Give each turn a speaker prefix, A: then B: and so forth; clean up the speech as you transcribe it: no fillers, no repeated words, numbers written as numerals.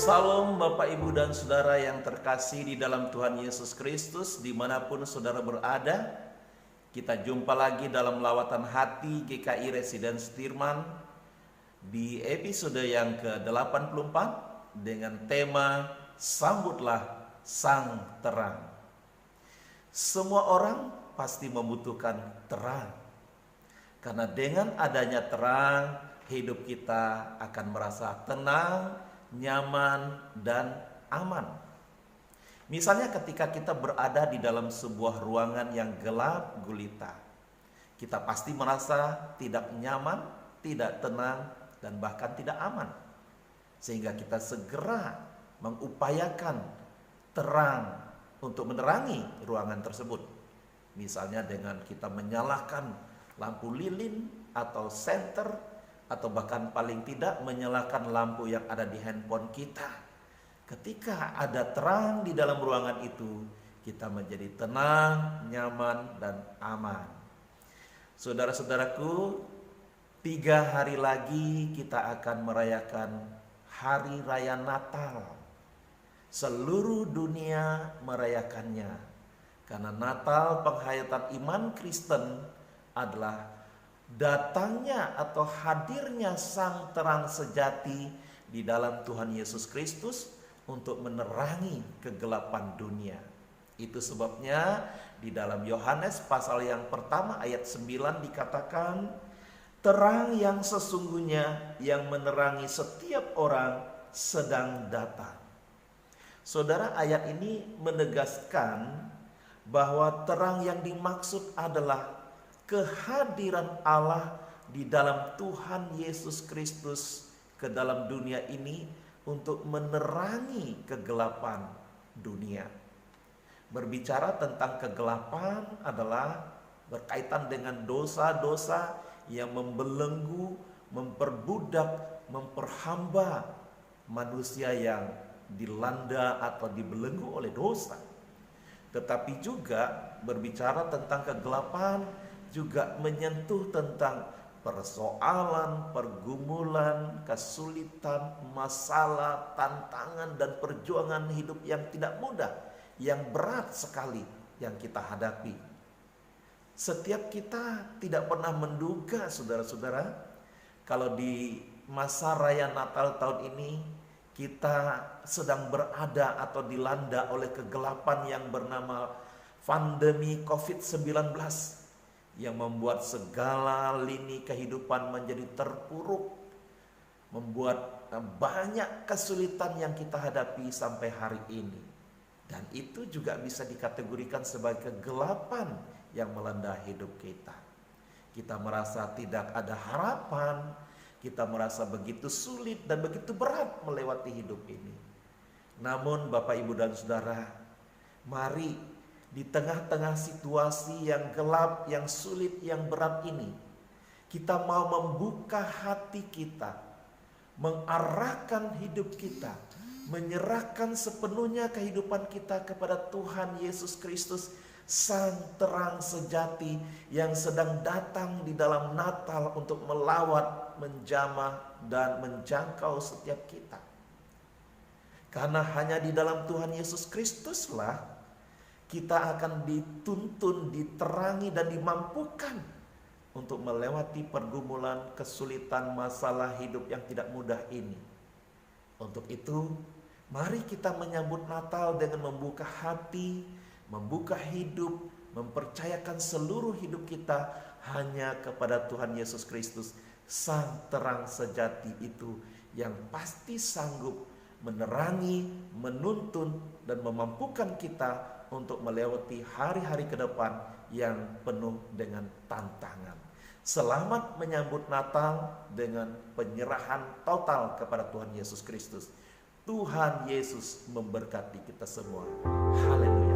A: Salam Bapak Ibu dan Saudara yang terkasih di dalam Tuhan Yesus Kristus, dimanapun saudara berada. Kita jumpa lagi dalam lawatan hati GKI Residence Tirman di episode yang ke-84 dengan tema Sambutlah Sang Terang. Semua orang pasti membutuhkan terang, karena dengan adanya terang, hidup kita akan merasa tenang, nyaman, dan aman. Misalnya ketika kita berada di dalam sebuah ruangan yang gelap gulita, kita pasti merasa tidak nyaman, tidak tenang, dan bahkan tidak aman. Sehingga kita segera mengupayakan terang untuk menerangi ruangan tersebut. Misalnya dengan kita menyalakan lampu lilin atau senter, atau bahkan paling tidak menyalakan lampu yang ada di handphone kita. Ketika ada terang di dalam ruangan itu, kita menjadi tenang, nyaman, dan aman. Saudara-saudaraku, 3 hari lagi kita akan merayakan Hari Raya Natal. Seluruh dunia merayakannya, karena Natal, penghayatan iman Kristen, adalah datangnya atau hadirnya Sang Terang sejati di dalam Tuhan Yesus Kristus untuk menerangi kegelapan dunia. Itu sebabnya di dalam Yohanes pasal yang pertama ayat 9 dikatakan, terang yang sesungguhnya yang menerangi setiap orang sedang datang. Saudara, ayat ini menegaskan bahwa terang yang dimaksud adalah kehadiran Allah di dalam Tuhan Yesus Kristus ke dalam dunia ini untuk menerangi kegelapan dunia. Berbicara tentang kegelapan adalah berkaitan dengan dosa-dosa yang membelenggu, memperbudak, memperhamba manusia yang dilanda atau dibelenggu oleh dosa. Tetapi juga berbicara tentang kegelapan juga menyentuh tentang persoalan, pergumulan, kesulitan, masalah, tantangan, dan perjuangan hidup yang tidak mudah, yang berat sekali yang kita hadapi. Setiap kita tidak pernah menduga, saudara-saudara, kalau di masa raya Natal tahun ini kita sedang berada atau dilanda oleh kegelapan yang bernama pandemi COVID-19, yang membuat segala lini kehidupan menjadi terpuruk, membuat banyak kesulitan yang kita hadapi sampai hari ini. Dan itu juga bisa dikategorikan sebagai kegelapan yang melanda hidup kita. Kita merasa tidak ada harapan, kita merasa begitu sulit dan begitu berat melewati hidup ini. Namun Bapak, Ibu, dan Saudara, mari di tengah-tengah situasi yang gelap, yang sulit, yang berat ini, kita mau membuka hati kita, mengarahkan hidup kita, menyerahkan sepenuhnya kehidupan kita kepada Tuhan Yesus Kristus, Sang Terang sejati yang sedang datang di dalam Natal untuk melawat, menjamah, dan menjangkau setiap kita. Karena hanya di dalam Tuhan Yesus Kristuslah kita akan dituntun, diterangi, dan dimampukan untuk melewati pergumulan, kesulitan, masalah hidup yang tidak mudah ini. Untuk itu, mari kita menyambut Natal dengan membuka hati, membuka hidup, mempercayakan seluruh hidup kita hanya kepada Tuhan Yesus Kristus, Sang Terang sejati itu yang pasti sanggup menerangi, menuntun, dan memampukan kita untuk melewati hari-hari ke depan yang penuh dengan tantangan. Selamat menyambut Natal dengan penyerahan total kepada Tuhan Yesus Kristus. Tuhan Yesus memberkati kita semua. Haleluya.